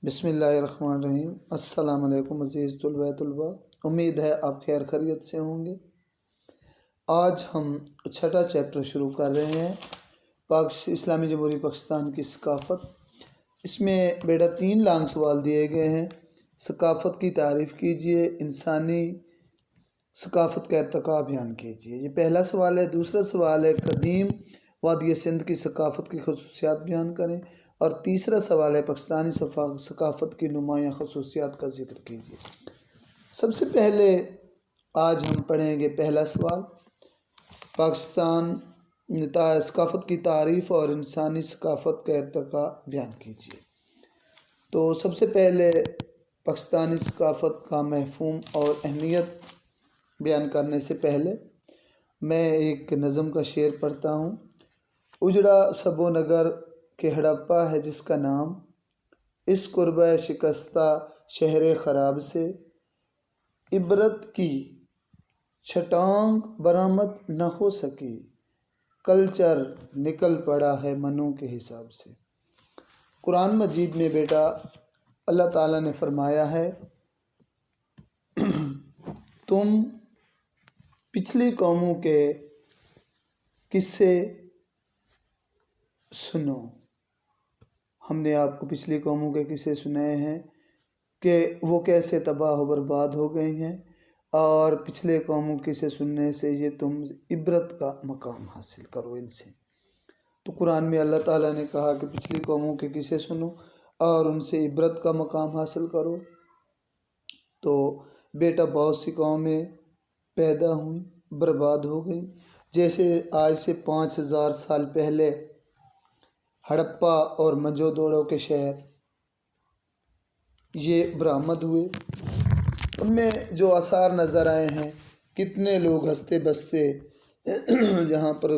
بسم اللہ الرحمن الرحیم۔ السلام علیکم عزیز طلباء، امید ہے آپ خیر خیریت سے ہوں گے۔ آج ہم چھٹا چیپٹر شروع کر رہے ہیں، اسلامی جمہوریہ پاکستان کی ثقافت۔ اس میں بیٹا 3 لانگ سوال دیے گئے ہیں۔ ثقافت کی تعریف کیجئے، انسانی ثقافت کا ارتقا بیان کیجئے، یہ پہلا سوال ہے۔ دوسرا سوال ہے قدیم وادی سندھ کی ثقافت کی خصوصیات بیان کریں، اور تیسرا سوال ہے پاکستانی ثقافت کی نمایاں خصوصیات کا ذکر کیجیے۔ سب سے پہلے آج ہم پڑھیں گے پہلا سوال، پاکستان ثقافت کی تعریف اور انسانی ثقافت کا ارتقا بیان کیجیے۔ تو سب سے پہلے پاکستانی ثقافت کا مفہوم اور اہمیت بیان کرنے سے پہلے میں ایک نظم کا شعر پڑھتا ہوں۔ اجڑا سبو نگر کہ ہڑپا ہے جس کا نام، اس قربہ شکستہ شہر خراب سے، عبرت کی چھٹانگ برآمد نہ ہو سکی، کلچر نکل پڑا ہے منوں کے حساب سے۔ قرآن مجید میں بیٹا اللہ تعالیٰ نے فرمایا ہے، تم پچھلی قوموں کے قصے سنو۔ ہم نے آپ کو پچھلی قوموں کے قصے سنائے ہیں کہ وہ کیسے تباہ و برباد ہو گئی ہیں، اور پچھلے قوموں کے قصے سننے سے یہ تم عبرت کا مقام حاصل کرو ان سے۔ تو قرآن میں اللہ تعالیٰ نے کہا کہ پچھلی قوموں کے قصے سنو اور ان سے عبرت کا مقام حاصل کرو۔ تو بیٹا بہت سی قومیں پیدا ہوئیں، برباد ہو گئیں، جیسے آج سے 5000 سال پہلے ہڑپا اور موہنجودڑو کے شہر یہ برآمد ہوئے۔ ان میں جو آثار نظر آئے ہیں، کتنے لوگ ہنستے بستے یہاں پر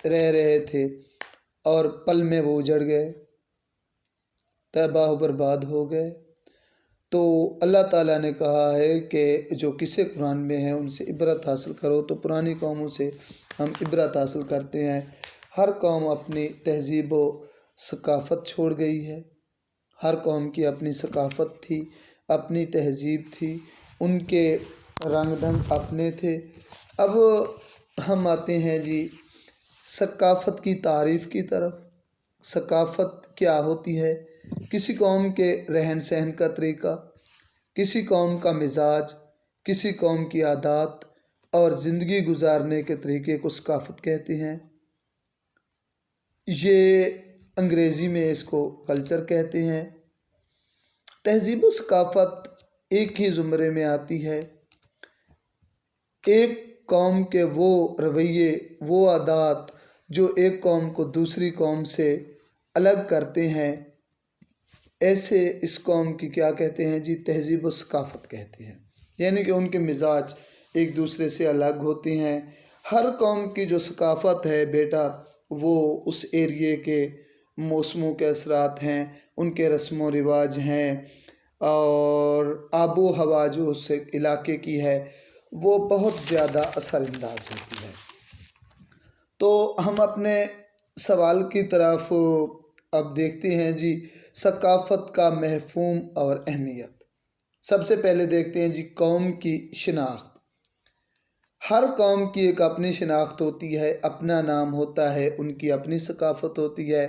رہ رہے تھے اور پل میں وہ اجڑ گئے، تباہ و برباد ہو گئے۔ تو اللہ تعالیٰ نے کہا ہے کہ جو قصے قرآن میں ہیں ان سے عبرت حاصل کرو۔ تو پرانی قوموں سے ہم عبرت حاصل کرتے ہیں۔ ہر قوم اپنی تہذیب و ثقافت چھوڑ گئی ہے، ہر قوم کی اپنی ثقافت تھی، اپنی تہذیب تھی، ان کے رنگ ڈھنگ اپنے تھے۔ اب ہم آتے ہیں جی ثقافت کی تعریف کی طرف۔ ثقافت کیا ہوتی ہے؟ کسی قوم کے رہن سہن کا طریقہ، کسی قوم کا مزاج، کسی قوم کی عادات اور زندگی گزارنے کے طریقے کو ثقافت کہتے ہیں۔ یہ انگریزی میں اس کو کلچر کہتے ہیں۔ تہذیب و ثقافت ایک ہی زمرے میں آتی ہے۔ ایک قوم کے وہ رویے، وہ عادات جو ایک قوم کو دوسری قوم سے الگ کرتے ہیں، ایسے اس قوم کی کیا کہتے ہیں جی؟ تہذیب و ثقافت کہتے ہیں۔ یعنی کہ ان کے مزاج ایک دوسرے سے الگ ہوتے ہیں۔ ہر قوم کی جو ثقافت ہے بیٹا، وہ اس ایریے کے موسموں کے اثرات ہیں، ان کے رسم و رواج ہیں، اور آب و ہوا جو اس علاقے کی ہے وہ بہت زیادہ اثر انداز ہوتی ہے۔ تو ہم اپنے سوال کی طرف اب دیکھتے ہیں جی، ثقافت کا مفہوم اور اہمیت۔ سب سے پہلے دیکھتے ہیں جی قوم کی شناخت۔ ہر قوم کی ایک اپنی شناخت ہوتی ہے، اپنا نام ہوتا ہے، ان کی اپنی ثقافت ہوتی ہے۔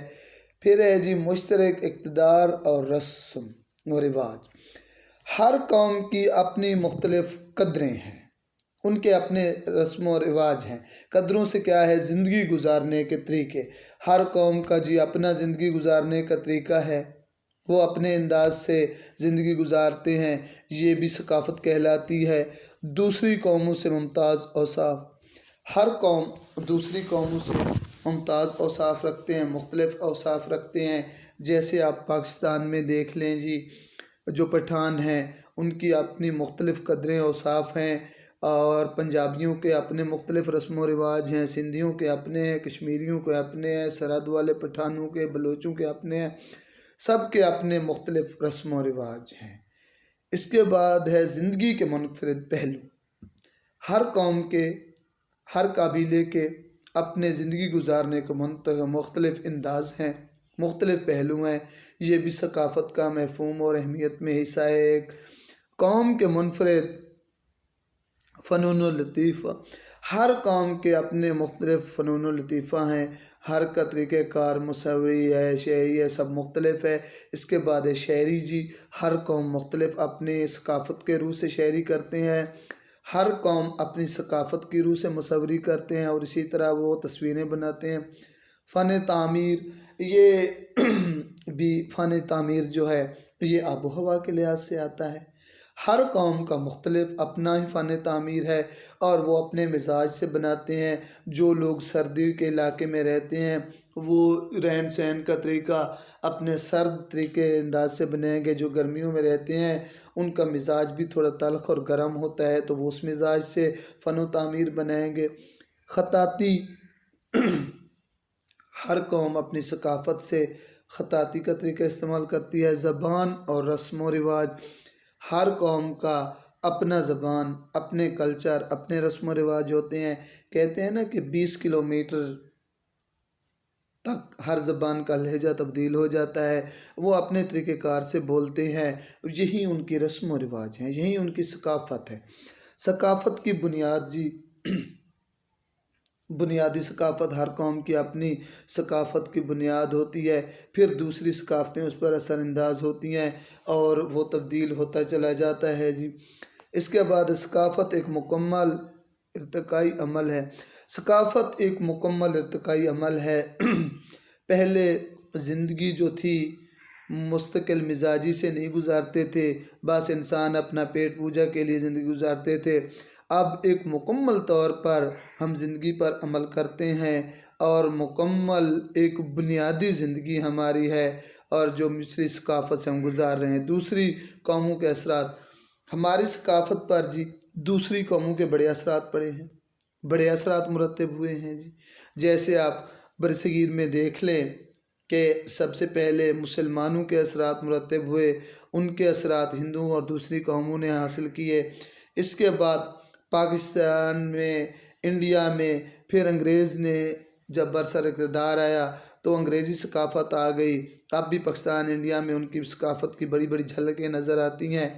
پھر ہے جی مشترک اقتدار اور رسم و رواج۔ ہر قوم کی اپنی مختلف قدریں ہیں، ان کے اپنے رسم و رواج ہیں۔ قدروں سے کیا ہے؟ زندگی گزارنے کے طریقے۔ ہر قوم کا جی اپنا زندگی گزارنے کا طریقہ ہے، وہ اپنے انداز سے زندگی گزارتے ہیں، یہ بھی ثقافت کہلاتی ہے۔ دوسری قوموں سے ممتاز اوصاف۔ ہر قوم دوسری قوموں سے ممتاز اوصاف رکھتے ہیں، مختلف اوصاف رکھتے ہیں۔ جیسے آپ پاکستان میں دیکھ لیں جی، جو پٹھان ہیں ان کی اپنی مختلف قدریں اوصاف ہیں، اور پنجابیوں کے اپنے مختلف رسم و رواج ہیں، سندھیوں کے اپنے ہیں، کشمیریوں کے اپنے ہیں، سرحد والے پٹھانوں کے، بلوچوں کے اپنے ہیں، سب کے اپنے مختلف رسم و رواج ہیں۔ اس کے بعد ہے زندگی کے منفرد پہلو۔ ہر قوم کے، ہر قبیلے کے اپنے زندگی گزارنے کے مختلف انداز ہیں، مختلف پہلو ہیں۔ یہ بھی ثقافت کا مفہوم اور اہمیت میں حصہ ہے۔ ایک قوم کے منفرد فنون و لطیفہ، ہر قوم کے اپنے مختلف فنون و لطیفہ ہیں، ہر کا طریقہ کار مصوری ہے، شعری ہے، سب مختلف ہے۔ اس کے بعد ہے شاعری جی، ہر قوم مختلف اپنے ثقافت کے روح سے شاعری کرتے ہیں، ہر قوم اپنی ثقافت کی روح سے مصوری کرتے ہیں اور اسی طرح وہ تصویریں بناتے ہیں۔ فن تعمیر، یہ بھی فن تعمیر جو ہے یہ آب و ہوا کے لحاظ سے آتا ہے۔ ہر قوم کا مختلف اپنا ہی فن تعمیر ہے اور وہ اپنے مزاج سے بناتے ہیں۔ جو لوگ سردی کے علاقے میں رہتے ہیں وہ رہن سہن کا طریقہ اپنے سرد طریقے انداز سے بنائیں گے، جو گرمیوں میں رہتے ہیں ان کا مزاج بھی تھوڑا تلخ اور گرم ہوتا ہے تو وہ اس مزاج سے فن و تعمیر بنائیں گے۔ خطاطی، ہر قوم اپنی ثقافت سے خطاطی کا طریقہ استعمال کرتی ہے۔ زبان اور رسم و رواج، ہر قوم کا اپنا زبان، اپنے کلچر، اپنے رسم و رواج ہوتے ہیں۔ کہتے ہیں نا کہ 20 کلومیٹر تک ہر زبان کا لہجہ تبدیل ہو جاتا ہے، وہ اپنے طریقہ کار سے بولتے ہیں، یہی ان کی رسم و رواج ہیں، یہی ان کی ثقافت ہے۔ ثقافت کی بنیاد جی، بنیادی ثقافت، ہر قوم کی اپنی ثقافت کی بنیاد ہوتی ہے، پھر دوسری ثقافتیں اس پر اثر انداز ہوتی ہیں اور وہ تبدیل ہوتا چلا جاتا ہے جی۔ اس کے بعد ثقافت ایک مکمل ارتقائی عمل ہے۔ ثقافت ایک مکمل ارتقائی عمل ہے۔ پہلے زندگی جو تھی مستقل مزاجی سے نہیں گزارتے تھے، بس انسان اپنا پیٹ پوجا کے لیے زندگی گزارتے تھے۔ اب ایک مکمل طور پر ہم زندگی پر عمل کرتے ہیں اور مکمل ایک بنیادی زندگی ہماری ہے اور جو مصری ثقافت سے ہم گزار رہے ہیں۔ دوسری قوموں کے اثرات، ہماری ثقافت پر جی دوسری قوموں کے بڑے اثرات پڑے ہیں، بڑے اثرات مرتب ہوئے ہیں جی۔ جیسے آپ برصغیر میں دیکھ لیں کہ سب سے پہلے مسلمانوں کے اثرات مرتب ہوئے، ان کے اثرات ہندوؤں اور دوسری قوموں نے حاصل کیے۔ اس کے بعد پاکستان میں، انڈیا میں، پھر انگریز نے جب برسر اقتدار آیا تو انگریزی ثقافت آ گئی۔ اب بھی پاکستان انڈیا میں ان کی ثقافت کی بڑی بڑی جھلکیں نظر آتی ہیں۔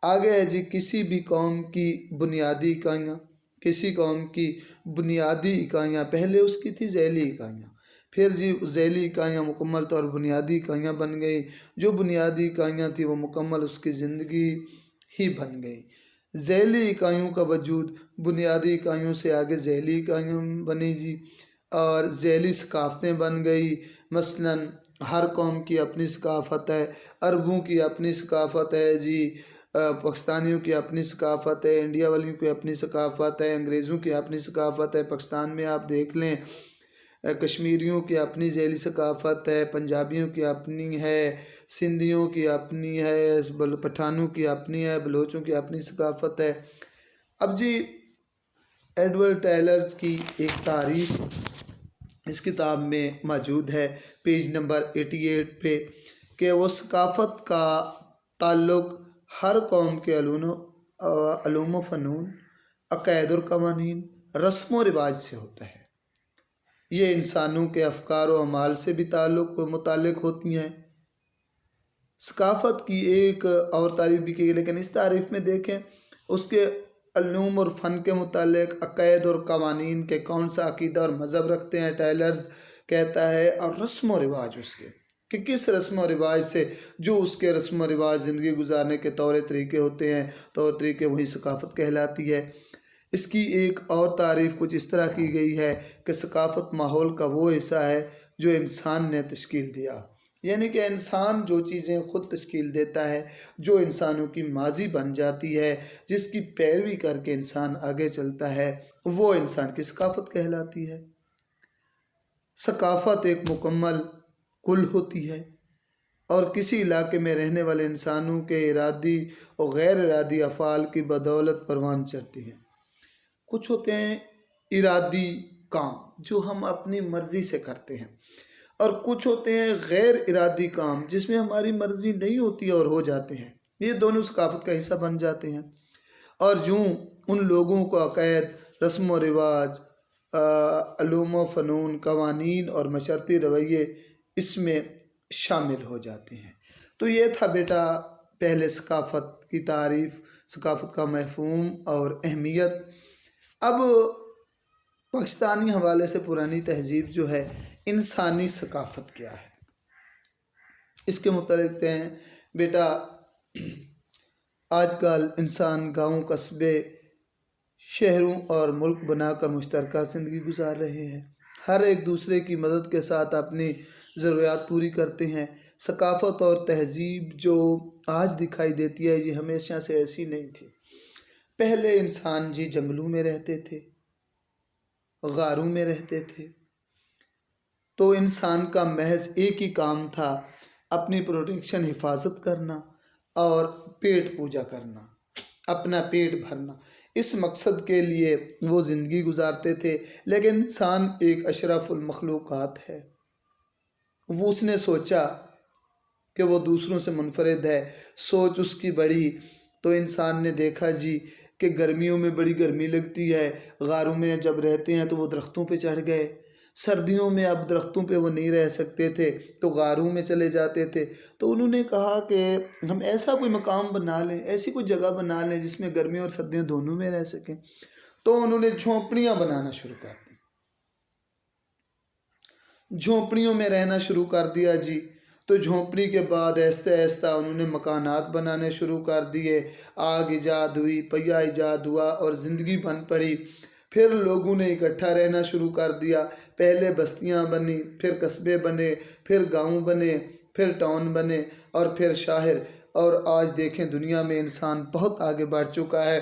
آگے ہے جی کسی بھی قوم کی بنیادی اکائیاں، کسی قوم کی بنیادی اکائیاں، پہلے اس کی تھی ذیلی اکائیاں، پھر جی ذیلی اکائیاں مکمل طور بنیادی اکائیاں بن گئی، جو بنیادی اکائیاں تھیں وہ مکمل اس کی زندگی ہی بن گئی۔ ذیلی اکائیوں کا وجود، بنیادی اکائیوں سے آگے ذیلی اکائیاں بنی جی اور ذیلی ثقافتیں بن گئی۔ مثلاً ہر قوم کی اپنی ثقافت ہے، عربوں کی اپنی ثقافت ہے جی، پاکستانیوں کی اپنی ثقافت ہے، انڈیا والیوں کی اپنی ثقافت ہے، انگریزوں کی اپنی ثقافت ہے۔ پاکستان میں آپ دیکھ لیں کشمیریوں کی اپنی ذیلی ثقافت ہے، پنجابیوں کی اپنی ہے، سندھیوں کی اپنی ہے، پٹھانوں کی اپنی ہے، بلوچوں کی اپنی ثقافت ہے۔ اب جی ایڈورڈ ٹیلرز کی ایک تعریف اس کتاب میں موجود ہے پیج نمبر 88 پہ، کہ وہ ثقافت کا تعلق ہر قوم کے علوم و فنون، عقائد اور قوانین، رسم و رواج سے ہوتا ہے۔ یہ انسانوں کے افکار و اعمال سے بھی متعلق ہوتی ہیں۔ ثقافت کی ایک اور تعریف بھی کی گئی، لیکن اس تعریف میں دیکھیں اس کے علوم اور فن کے متعلق عقائد اور قوانین کے کون سا عقیدہ اور مذہب رکھتے ہیں ٹیلرز کہتا ہے، اور رسم و رواج اس کے کہ کس رسم و رواج سے، جو اس کے رسم و رواج زندگی گزارنے کے طور طریقے ہوتے ہیں، طور طریقے وہی ثقافت کہلاتی ہے۔ اس کی ایک اور تعریف کچھ اس طرح کی گئی ہے کہ ثقافت ماحول کا وہ حصہ ہے جو انسان نے تشکیل دیا، یعنی کہ انسان جو چیزیں خود تشکیل دیتا ہے، جو انسانوں کی ماضی بن جاتی ہے، جس کی پیروی کر کے انسان آگے چلتا ہے، وہ انسان کی ثقافت کہلاتی ہے۔ ثقافت ایک مکمل کل ہوتی ہے اور کسی علاقے میں رہنے والے انسانوں کے ارادی اور غیر ارادی افعال کی بدولت پروان چڑھتی ہے۔ کچھ ہوتے ہیں ارادی کام جو ہم اپنی مرضی سے کرتے ہیں، اور کچھ ہوتے ہیں غیر ارادی کام جس میں ہماری مرضی نہیں ہوتی اور ہو جاتے ہیں۔ یہ دونوں ثقافت کا حصہ بن جاتے ہیں، اور یوں ان لوگوں کو عقائد، رسم و رواج، علوم و فنون، قوانین اور معاشرتی رویے اس میں شامل ہو جاتے ہیں۔ تو یہ تھا بیٹا پہلے ثقافت کی تعریف، ثقافت کا مفہوم اور اہمیت۔ اب پاکستانی حوالے سے پرانی تہذیب جو ہے، انسانی ثقافت کیا ہے، اس کے متعلق ہیں بیٹا۔ آج کل انسان گاؤں، قصبے، شہروں اور ملک بنا کر مشترکہ زندگی گزار رہے ہیں۔ ہر ایک دوسرے کی مدد کے ساتھ اپنی ضروریات پوری کرتے ہیں۔ ثقافت اور تہذیب جو آج دکھائی دیتی ہے، یہ ہمیشہ سے ایسی نہیں تھی۔ پہلے انسان جنگلوں میں رہتے تھے، غاروں میں رہتے تھے، تو انسان کا محض ایک ہی کام تھا، اپنی پروٹیکشن، حفاظت کرنا اور پیٹ پوجا کرنا، اپنا پیٹ بھرنا۔ اس مقصد کے لیے وہ زندگی گزارتے تھے۔ لیکن انسان ایک اشرف المخلوقات ہے۔ اس نے سوچا کہ وہ دوسروں سے منفرد ہے، سوچ اس کی بڑھی، تو انسان نے دیکھا کہ گرمیوں میں بڑی گرمی لگتی ہے، غاروں میں جب رہتے ہیں تو وہ درختوں پہ چڑھ گئے، سردیوں میں اب درختوں پہ وہ نہیں رہ سکتے تھے تو غاروں میں چلے جاتے تھے۔ تو انہوں نے کہا کہ ہم ایسا کوئی مقام بنا لیں، ایسی کوئی جگہ بنا لیں جس میں گرمیوں اور سردیوں دونوں میں رہ سکیں۔ تو انہوں نے جھونپڑیاں بنانا شروع کر دی، جھونپڑیوں میں رہنا شروع کر دیا تو جھونپڑی کے بعد آہستہ آہستہ انہوں نے مکانات بنانے شروع کر دیے، آگ ایجاد ہوئی، پہیہ ایجاد ہوا اور زندگی بن پڑی۔ پھر لوگوں نے اکٹھا رہنا شروع کر دیا، پہلے بستیاں بنی، پھر قصبے بنے، پھر گاؤں بنے، پھر ٹاؤن بنے اور پھر شہر۔ اور آج دیکھیں دنیا میں انسان بہت آگے بڑھ چکا ہے۔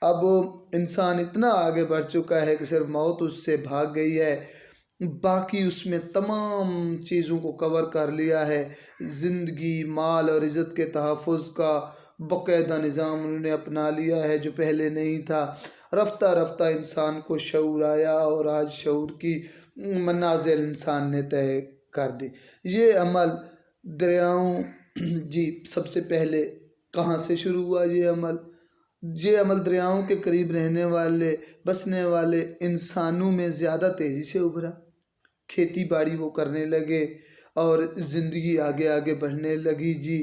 اب انسان اتنا آگے بڑھ چکا ہے کہ صرف موت اس سے بھاگ گئی ہے، باقی اس میں تمام چیزوں کو کور کر لیا ہے۔ زندگی، مال اور عزت کے تحفظ کا باقاعدہ نظام انہوں نے اپنا لیا ہے جو پہلے نہیں تھا۔ رفتہ رفتہ انسان کو شعور آیا اور آج شعور کی منازل انسان نے طے کر دی۔ یہ عمل دریاؤں سب سے پہلے کہاں سے شروع ہوا؟ یہ عمل دریاؤں کے قریب رہنے والے، بسنے والے انسانوں میں زیادہ تیزی سے ابھرا۔ کھیتی باڑی وہ کرنے لگے اور زندگی آگے آگے بڑھنے لگی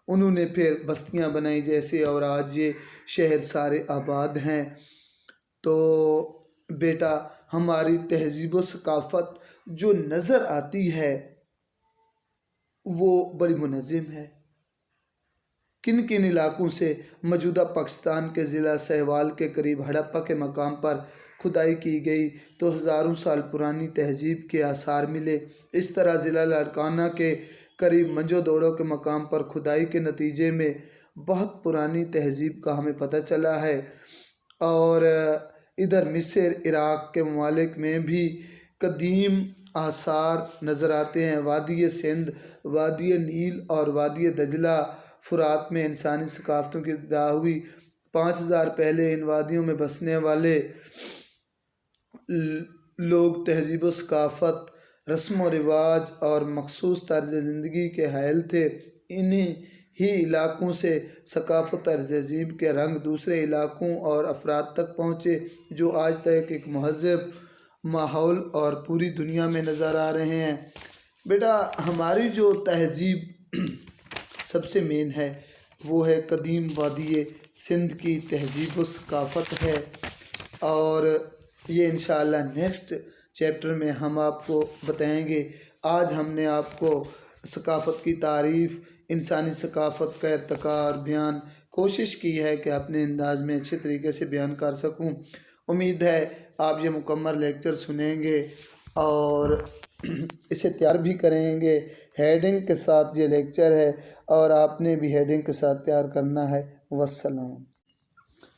انہوں نے پھر بستیاں بنائی جیسے، اور آج یہ شہر سارے آباد ہیں۔ تو بیٹا ہماری تہذیب و ثقافت جو نظر آتی ہے وہ بڑی منظم ہے۔ کن کن علاقوں سے موجودہ پاکستان کے ضلع سہوال کے قریب ہڑپہ کے مقام پر کھدائی کی گئی تو ہزاروں سال پرانی تہذیب کے آثار ملے۔ اس طرح ضلع لاڑکانہ کے قریب منجو دوڑو کے مقام پر کھدائی کے نتیجے میں بہت پرانی تہذیب کا ہمیں پتہ چلا ہے۔ اور ادھر مصر، عراق کے ممالک میں بھی قدیم آثار نظر آتے ہیں۔ وادی سندھ، وادی نیل اور وادی دجلہ فرات میں انسانی ثقافتوں کی ابتدا ہوئی۔ 5000 پہلے ان وادیوں میں بسنے والے لوگ تہذیب و ثقافت، رسم و رواج اور مخصوص طرز زندگی کے حائل تھے۔ انہی ہی علاقوں سے ثقافت اور تہذیب کے رنگ دوسرے علاقوں اور افراد تک پہنچے جو آج تک ایک مہذب ماحول اور پوری دنیا میں نظر آ رہے ہیں۔ بیٹا ہماری جو تہذیب سب سے مین ہے وہ ہے قدیم وادی سندھ کی تہذیب و ثقافت ہے، اور یہ انشاءاللہ نیکسٹ چیپٹر میں ہم آپ کو بتائیں گے۔ آج ہم نے آپ کو ثقافت کی تعریف، انسانی ثقافت کا ارتقاء اور بیان کوشش کی ہے کہ اپنے انداز میں اچھے طریقے سے بیان کر سکوں۔ امید ہے آپ یہ مکمل لیکچر سنیں گے اور اسے تیار بھی کریں گے۔ ہیڈنگ کے ساتھ یہ لیکچر ہے اور آپ نے بھی ہیڈنگ کے ساتھ تیار کرنا ہے۔ والسلام۔